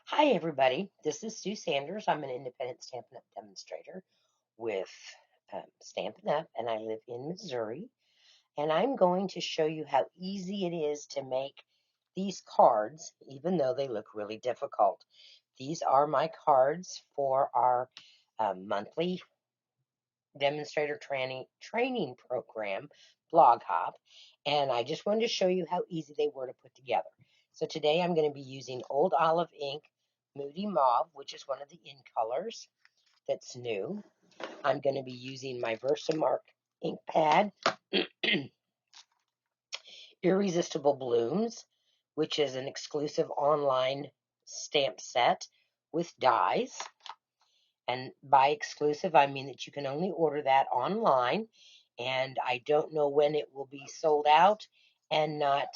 Hi, everybody. This is Sue Sanders. I'm an independent Stampin' Up! Demonstrator with Stampin' Up!, and I live in Missouri. And I'm going to show you how easy it is to make these cards, even though they look really difficult. These are my cards for our monthly demonstrator training program, Blog Hop. And I just wanted to show you how easy they were to put together. So today I'm going to be using Old Olive ink, Moody Mauve, which is one of the In Colors that's new. I'm going to be using my Versamark ink pad, Irresistible Blooms, which is an exclusive online stamp set with dies. And by exclusive, I mean that you can only order that online, and I don't know when it will be sold out and not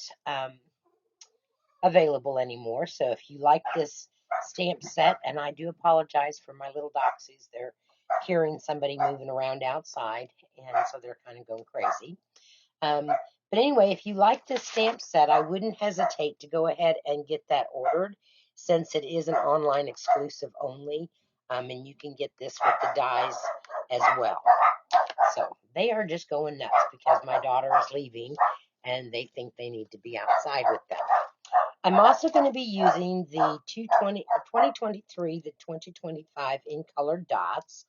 available anymore. So if you like this stamp set, and I do apologize for my little doxies, they're hearing somebody moving around outside, and so they're kind of going crazy. But anyway, if you like this stamp set, I wouldn't hesitate to go ahead and get that ordered, since it is an online exclusive only, and you can get this with the dies as well. So they are just going nuts because my daughter is leaving, and they think they need to be outside with them. I'm also going to be using the 2023 to 2025 in color dots.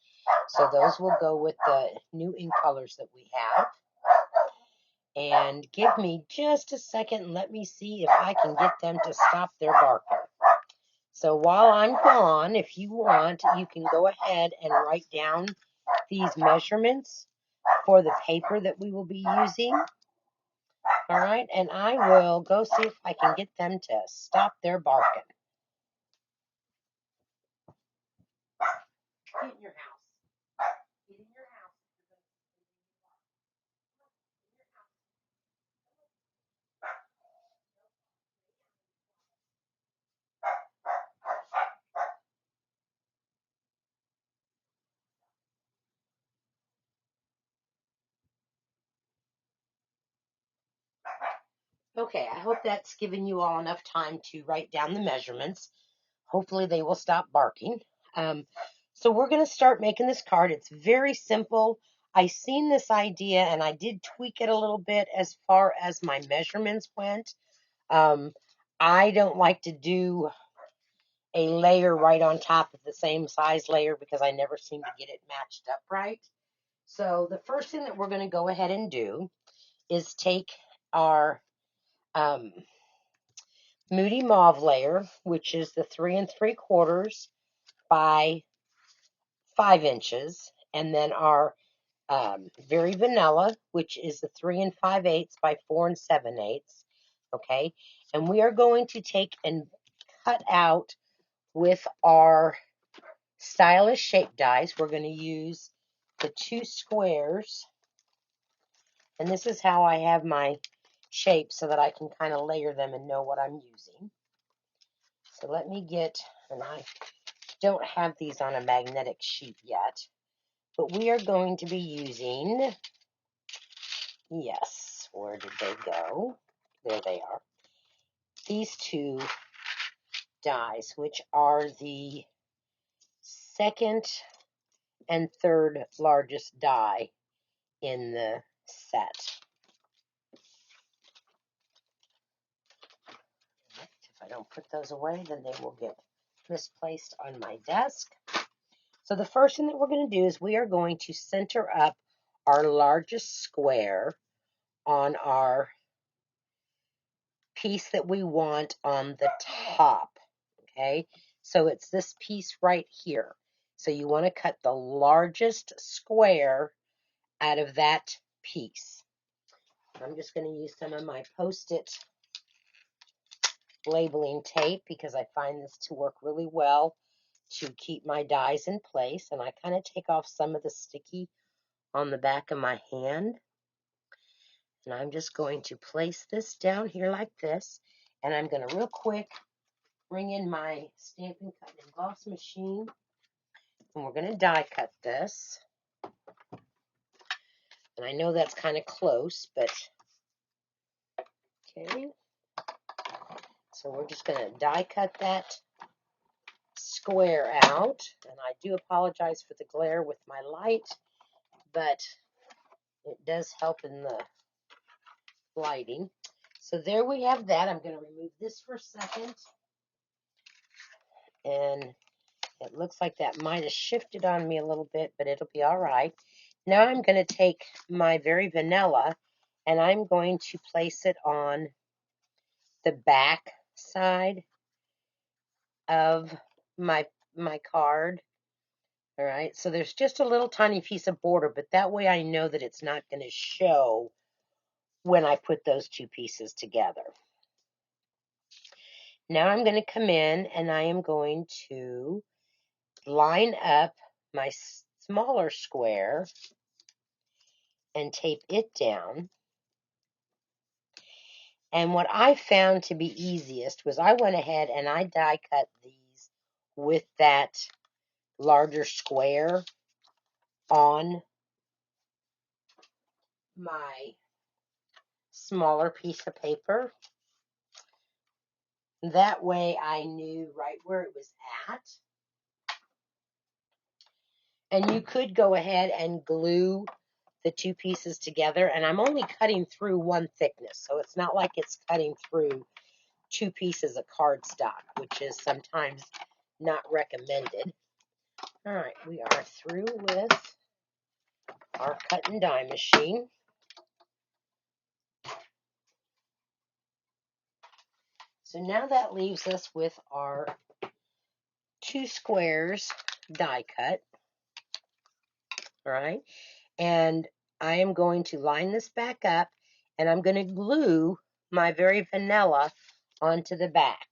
So those will go with the new in colors that we have. And give me just a second and let me see if I can get them to stop their barking. So while I'm gone, if you want, you can go ahead and write down these measurements for the paper that we will be using. All right, and I will go see if I can get them to stop their barking. Get in your house. Get in your house. Okay, I hope that's given you all enough time to write down the measurements. Hopefully they will stop barking. So we're going to start making this card. It's very simple. I seen this idea and I did tweak it a little bit as far as my measurements went. I don't like to do a layer right on top of the same size layer because I never seem to get it matched up right. So the first thing that we're going to go ahead and do is take our Moody Mauve layer, which is the 3 3/4 by 5 inches, and then our Very Vanilla, which is the 3 5/8 by 4 7/8. Okay, and we are going to take and cut out with our stylish shape dies. We're going to use the 2 squares, and this is how I have my shapes so that I can kind of layer them and know what I'm using. So let me get, and I don't have these on a magnetic sheet yet, but we are going to be using, yes, where did they go? There they are. These 2 dies, which are the second and third largest die in the set. If I don't put those away, then they will get misplaced on my desk. So the first thing that we're going to do is we are going to center up our largest square on our piece that we want on the top. Okay, so it's this piece right here. So you want to cut the largest square out of that piece. I'm just going to use some of my Post-it labeling tape because I find this to work really well to keep my dies in place. And I kind of take off some of the sticky on the back of my hand. And I'm just going to place this down here like this. And I'm going to real quick bring in my Stampin' Cut and Emboss machine. And we're going to die cut this. And I know that's kind of close, but okay. So we're just going to die cut that square out, and I do apologize for the glare with my light, but it does help in the lighting. So there we have that. I'm going to remove this for a second, and it looks like that might have shifted on me a little bit, but it'll be all right. Now I'm going to take my Very Vanilla, and I'm going to place it on the back side of my card. All right, so there's just a little tiny piece of border, but that way I know that it's not going to show when I put those two pieces together. Now I'm going to come in and I am going to line up my smaller square and tape it down. And what I found to be easiest was I went ahead and I die cut these with that larger square on my smaller piece of paper. That way I knew right where it was at. And you could go ahead and glue the two pieces together, and I'm only cutting through one thickness, so it's not like it's cutting through two pieces of cardstock, which is sometimes not recommended. All right, we are through with our cut and die machine. So now that leaves us with our two squares die cut. All right, and I am going to line this back up, and I'm going to glue my Very Vanilla onto the back.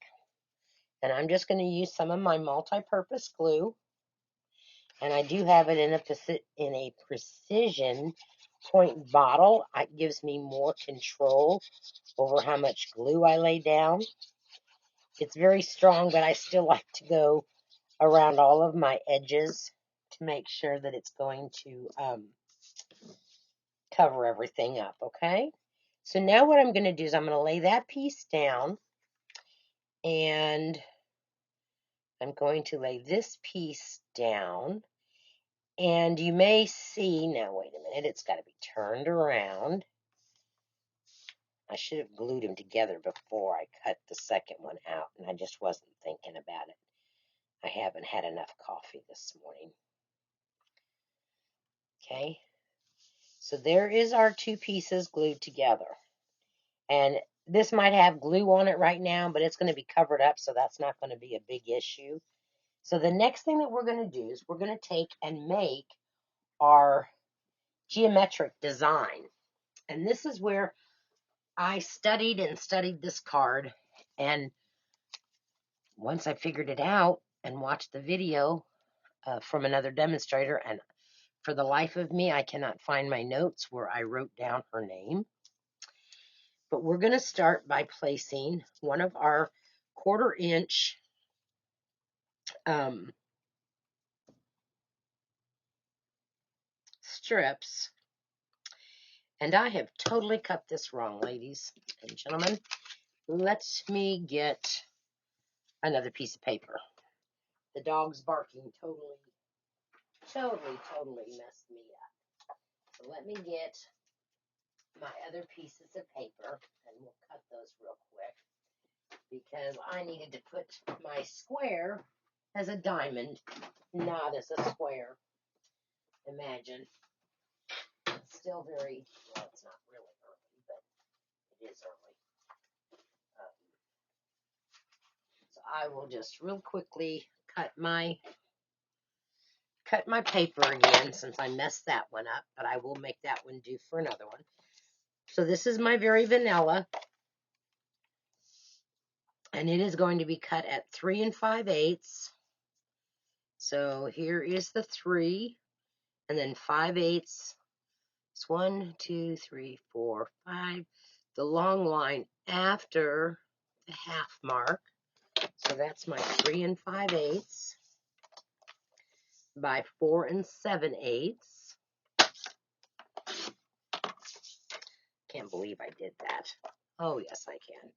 And I'm just going to use some of my multi-purpose glue, and I do have it in a precision point bottle. It gives me more control over how much glue I lay down. It's very strong, but I still like to go around all of my edges to make sure that it's going to cover everything up, okay? So now what I'm going to do is I'm going to lay that piece down, and I'm going to lay this piece down, and you may see, now wait a minute, it's got to be turned around. I should have glued them together before I cut the second one out, and I just wasn't thinking about it. I haven't had enough coffee this morning. Okay, so there is our two pieces glued together. And this might have glue on it right now, but it's going to be covered up, so that's not going to be a big issue. So the next thing that we're going to do is we're going to take and make our geometric design. And this is where I studied and studied this card. And once I figured it out and watched the video from another demonstrator, and for the life of me, I cannot find my notes where I wrote down her name. But we're going to start by placing one of our 1/4 inch strips. And I have totally cut this wrong, ladies and gentlemen. Let me get another piece of paper. The dog's barking totally messed me up. So let me get my other pieces of paper, and we'll cut those real quick, because I needed to put my square as a diamond, not as a square. Imagine. It's still very, well, it's not really early, but it is early. So I will just real quickly cut my paper again, since I messed that one up, but I will make that one do for another one. So this is my Very Vanilla, and it is going to be cut at 3 5/8. So here is the 3, and then 5/8. It's 1, 2, 3, 4, 5. The long line after the half mark. So that's my 3 5/8 by 4 7/8. Can't believe I did that. Oh, yes, I can.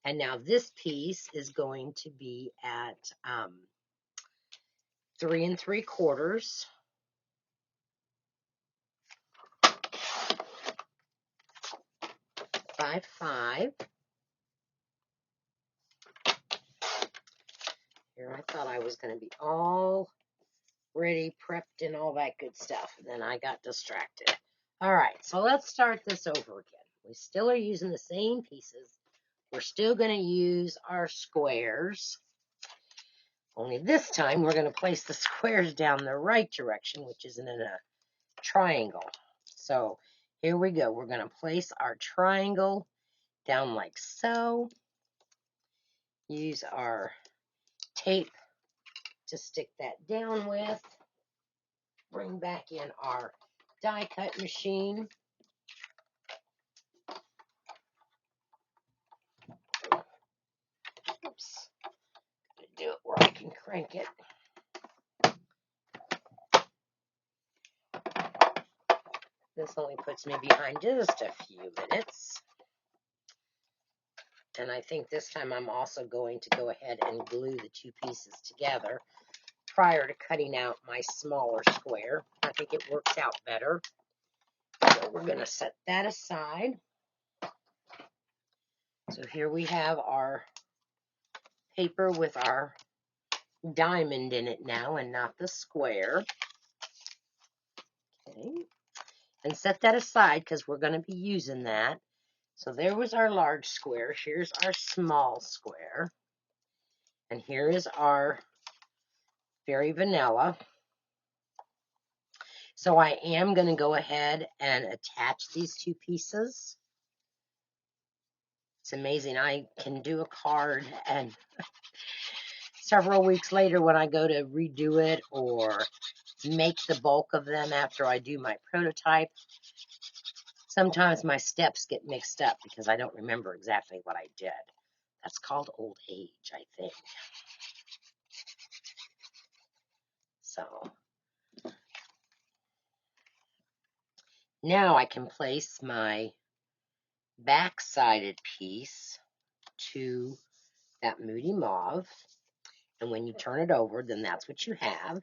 And now this piece is going to be at 3 3/4 by 5. Here, I thought I was going to be all ready, prepped, and all that good stuff. And then I got distracted. All right, so let's start this over again. We still are using the same pieces. We're still going to use our squares. Only this time we're going to place the squares down the right direction, which is in a triangle. So here we go. We're going to place our triangle down like so. Use our tape to stick that down with. Bring back in our die cut machine. Oops. Do it where I can crank it. This only puts me behind just a few minutes. And I think this time I'm also going to go ahead and glue the two pieces together prior to cutting out my smaller square. I think it works out better. So we're going to set that aside. So here we have our paper with our diamond in it now and not the square. Okay. And set that aside because we're going to be using that. So there was our large square. Here's our small square. And here is our Fairy Vanilla. So I am going to go ahead and attach these two pieces. It's amazing. I can do a card and several weeks later when I go to redo it or make the bulk of them after I do my prototype, sometimes my steps get mixed up because I don't remember exactly what I did. That's called old age, I think. So now I can place my back-sided piece to that Moody Mauve. And when you turn it over, then that's what you have.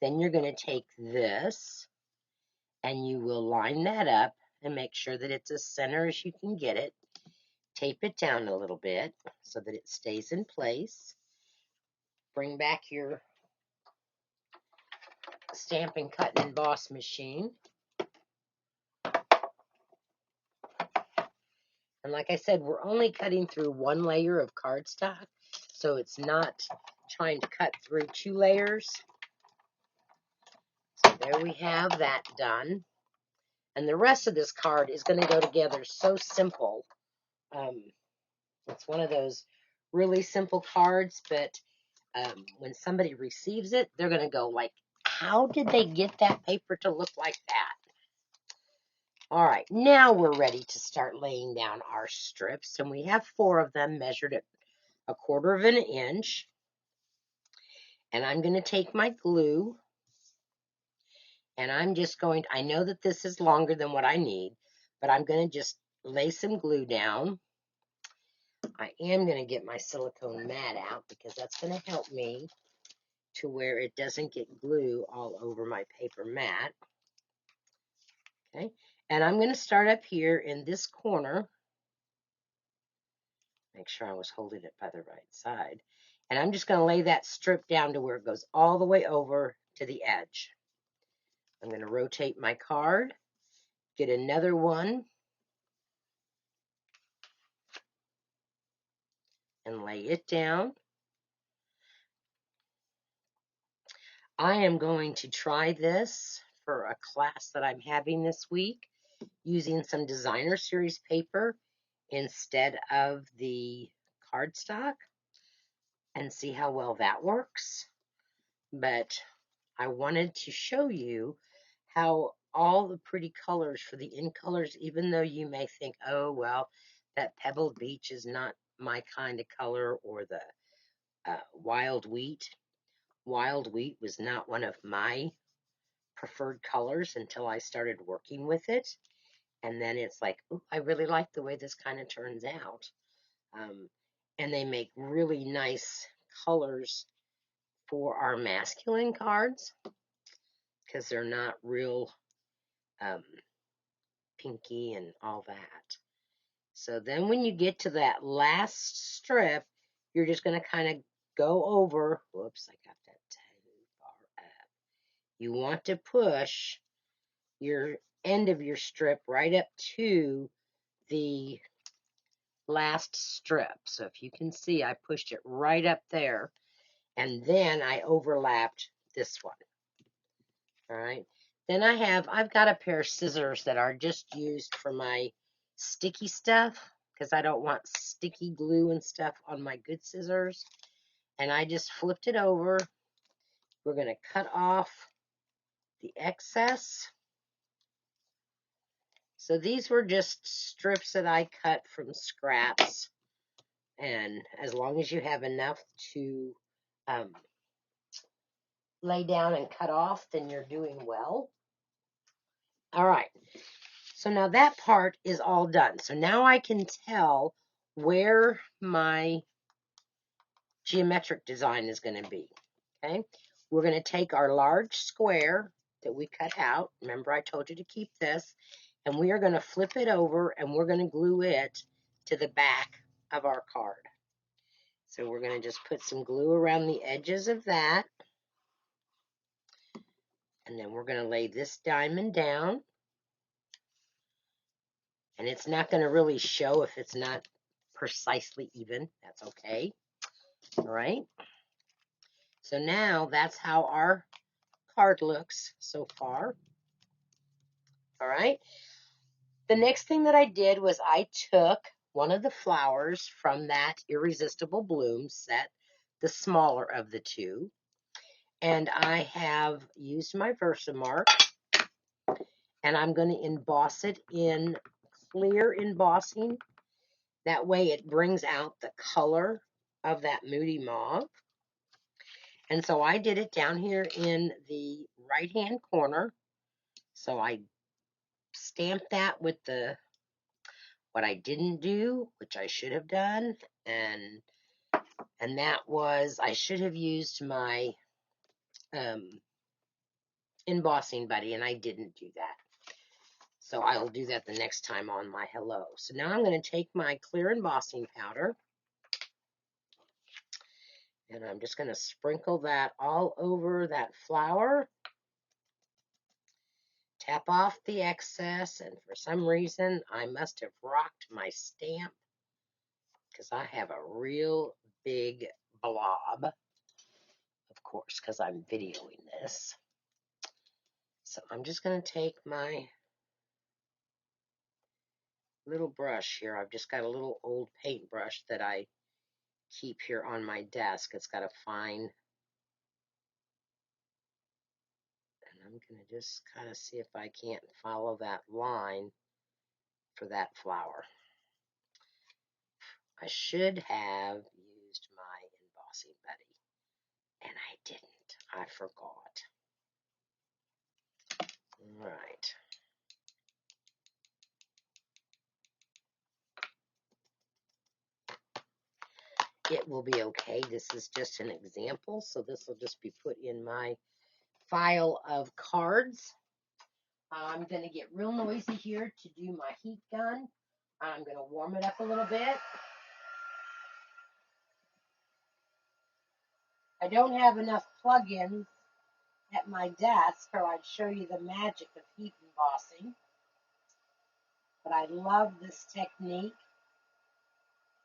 Then you're going to take this and you will line that up and make sure that it's as center as you can get it. Tape it down a little bit so that it stays in place. Bring back your stamp and cut and emboss machine. And like I said, we're only cutting through one layer of cardstock, so it's not trying to cut through 2 layers. So there we have that done. And the rest of this card is going to go together so simple. It's one of those really simple cards, but when somebody receives it, they're going to go like, how did they get that paper to look like that? All right, now we're ready to start laying down our strips, and we have 4 of them measured at 1/4 of an inch. And I'm going to take my glue, and I'm just going, I know that this is longer than what I need, but I'm going to just lay some glue down. I am going to get my silicone mat out because that's going to help me to where it doesn't get glue all over my paper mat. Okay, and I'm going to start up here in this corner. Make sure I was holding it by the right side. And I'm just going to lay that strip down to where it goes all the way over to the edge. I'm going to rotate my card, get another one, and lay it down. I am going to try this for a class that I'm having this week using some designer series paper instead of the cardstock and see how well that works. But I wanted to show you how all the pretty colors for the In Colors, even though you may think, oh, well, that Pebbled Beach is not my kind of color, or the Wild Wheat. Wild Wheat was not one of my preferred colors until I started working with it. And then it's like, oh, I really like the way this kind of turns out. And they make really nice colors for our masculine cards because they're not real pinky and all that. So then when you get to that last strip, you're just going to kind of go over. Whoops, I got that too far up. You want to push your end of your strip right up to the last strip. So if you can see, I pushed it right up there, and then I overlapped this one. All right. Then I've got a pair of scissors that are just used for my sticky stuff because I don't want sticky glue and stuff on my good scissors. And I just flipped it over. We're going to cut off the excess. So these were just strips that I cut from scraps. And as long as you have enough to lay down and cut off, then you're doing well. All right. So now that part is all done. So now I can tell where my geometric design is going to be. Okay. We're going to take our large square that we cut out. Remember, I told you to keep this. And we are going to flip it over and we're going to glue it to the back of our card. So we're going to just put some glue around the edges of that. And then we're going to lay this diamond down. And it's not going to really show if it's not precisely even. That's okay. All right. So now that's how our card looks so far. All right. The next thing that I did was I took one of the flowers from that Irresistible Blooms set, the smaller of the two, and I have used my Versamark, and I'm going to emboss it in clear embossing. That way it brings out the color of that Moody Mauve. And so I did it down here in the right-hand corner. So I stamped that with what I didn't do, which I should have done, and that was I should have used my embossing buddy, and I didn't do that. So I'll do that the next time on my hello. So now I'm going to take my clear embossing powder, and I'm just going to sprinkle that all over that flower. Tap off the excess, and for some reason I must have rocked my stamp because I have a real big blob, of course, because I'm videoing this. So I'm just going to take my little brush here. I've just got a little old paintbrush that I keep here on my desk. It's got a fine, and I'm going to just kind of see if I can't follow that line for that flower. I should have used my embossing buddy, and I didn't. I forgot. All right. It will be okay. This is just an example, so this will just be put in my file of cards. I'm going to get real noisy here to do my heat gun. I'm going to warm it up a little bit. I don't have enough plug-ins at my desk, or I'd show you the magic of heat embossing. But I love this technique.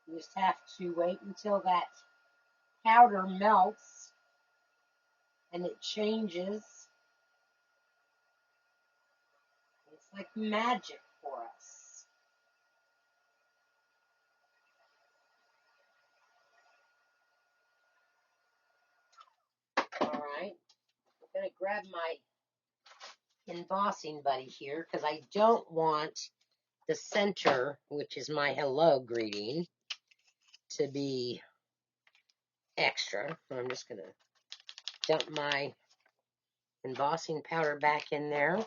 You just have to wait until that powder melts and it changes. It's like magic for us. All right. I'm going to grab my embossing buddy here because I don't want the center, which is my hello greeting, to be extra. I'm just going to dump my embossing powder back in there. All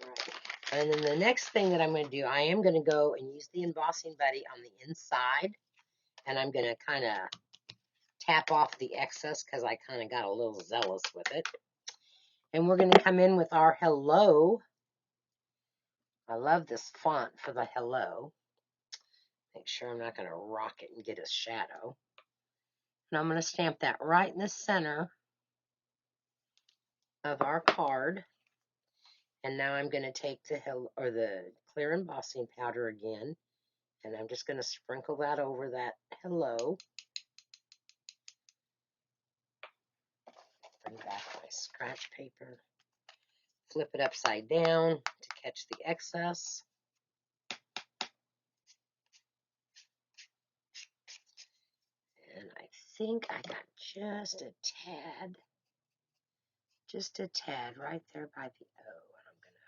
right. And then the next thing that I'm going to do, I am going to go and use the embossing buddy on the inside And I'm going to kind of tap off the excess because I kind of got a little zealous with it. And we're going to come in with our hello. I love this font for the hello. Make sure I'm not going to rock it and get a shadow. And I'm going to stamp that right in the center of our card. And now I'm going to take the clear embossing powder again. And I'm just going to sprinkle that over that hello. Bring back my scratch paper. Flip it upside down to catch the excess. And I think I got just a tad right there by the O. And I'm going to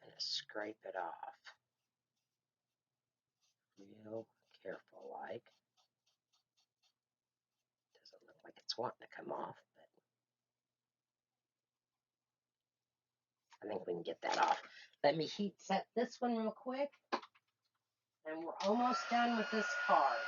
kind of scrape it off. Real careful like. Doesn't look like it's wanting to come off, but I think we can get that off. Let me heat set this one real quick. And we're almost done with this card.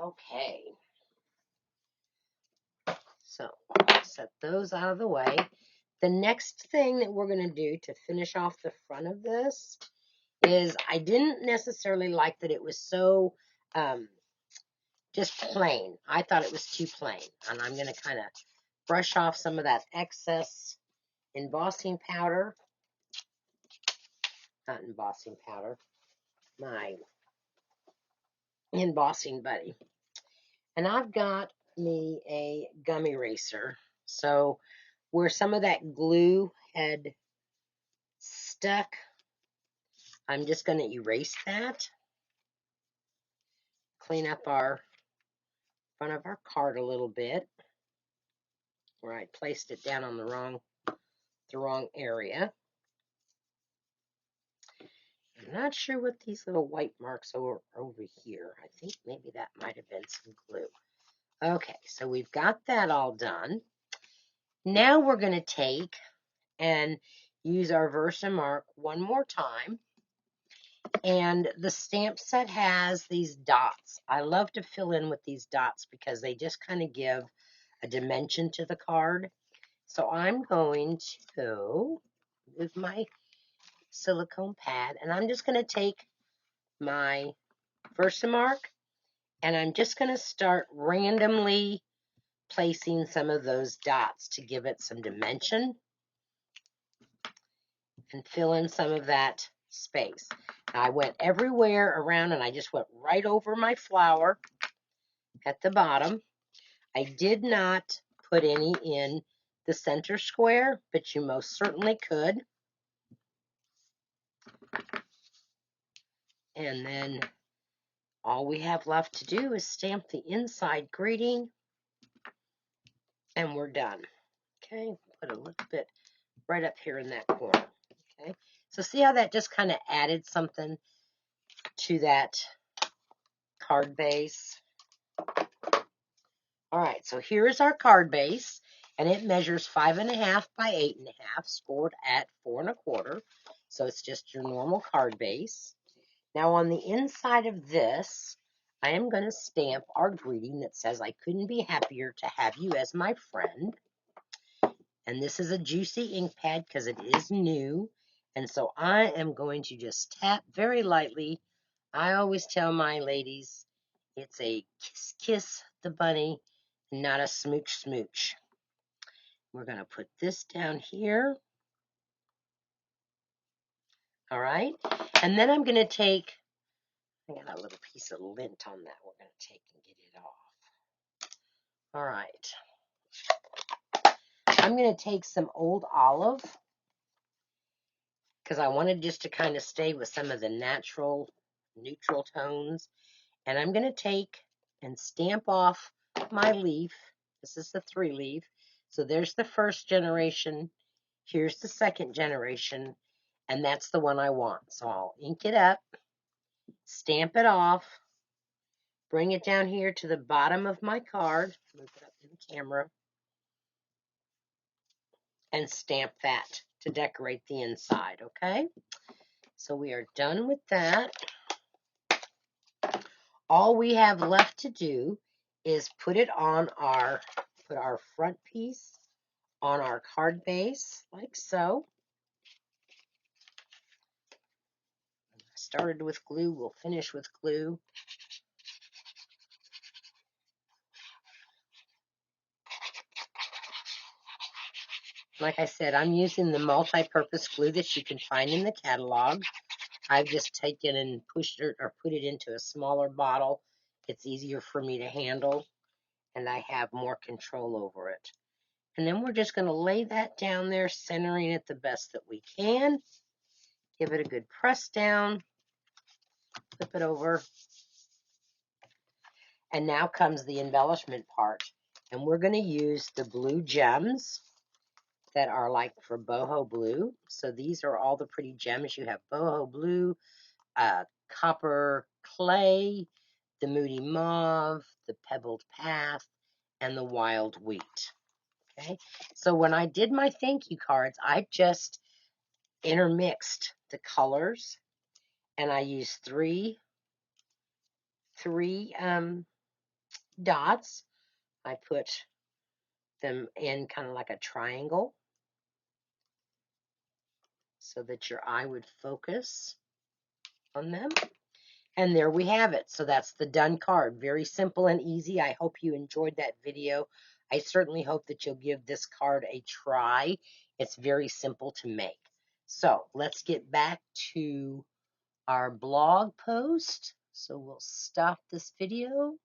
Okay. So set those out of the way. The next thing that we're going to do to finish off the front of this is I didn't necessarily like that it was so just plain. I thought it was too plain. And I'm going to kind of brush off some of that excess embossing powder. Not embossing powder. My embossing buddy. And I've got me a gum eraser. So where some of that glue had stuck, I'm just going to erase that. Clean up our front of our card a little bit where I placed it down on the wrong area. I'm not sure what these little white marks are over here. I think maybe that might have been some glue. Okay, so we've got that all done. Now we're going to take and use our Versamark one more time. And the stamp set has these dots. I love to fill in with these dots because they just kind of give a dimension to the card. So I'm going to move my silicone pad and I'm just going to take my Versamark and I'm just going to start randomly placing some of those dots to give it some dimension and fill in some of that space. Now, I went everywhere around and I just went right over my flower at the bottom. I did not put any in the center square, but you most certainly could. And then all we have left to do is stamp the inside greeting and we're done. Okay, put a little bit right up here in that corner. Okay, so see how that just kind of added something to that card base? All right, so here is our card base, and it measures 5.5 by 8.5, scored at 4 1/4. So it's just your normal card base. Now on the inside of this, I am going to stamp our greeting that says, "I couldn't be happier to have you as my friend." And this is a juicy ink pad because it is new. And so I am going to just tap very lightly. I always tell my ladies, it's a kiss, kiss the bunny, not a smooch, smooch. We're going to put this down here. All right. And then I'm going to take, I got a little piece of lint on that. We're going to take and get it off. All right. I'm going to take some Old Olive because I wanted just to kind of stay with some of the natural neutral tones. And I'm going to take and stamp off my leaf. This is the 3-leaf. So there's the first generation. Here's the second generation. And that's the one I want. So I'll ink it up, stamp it off, Bring it down here to the bottom of my card. Move it up in the camera. And stamp that to decorate the inside, okay? So we are done with that. All we have left to do is put our front piece on our card base, like so. I started with glue, we'll finish with glue. Like I said, I'm using the multi-purpose glue that you can find in the catalog. I've just taken and pushed it or put it into a smaller bottle. It's easier for me to handle, and I have more control over it. And then we're just going to lay that down there, centering it the best that we can. Give it a good press down. Flip it over. And now comes the embellishment part. And we're going to use the blue gems that are like for boho blue. So these are all the pretty gems. You have boho blue, copper clay, the Moody Mauve, the Pebbled Path, and the Wild Wheat. Okay, so when I did my thank you cards, I just intermixed the colors, and I used three dots. I put them in kind of like a triangle so that your eye would focus on them. And there we have it. So that's the done card. Very simple and easy. I hope you enjoyed that video. I certainly hope that you'll give this card a try. It's very simple to make. So let's get back to our blog post. So we'll stop this video.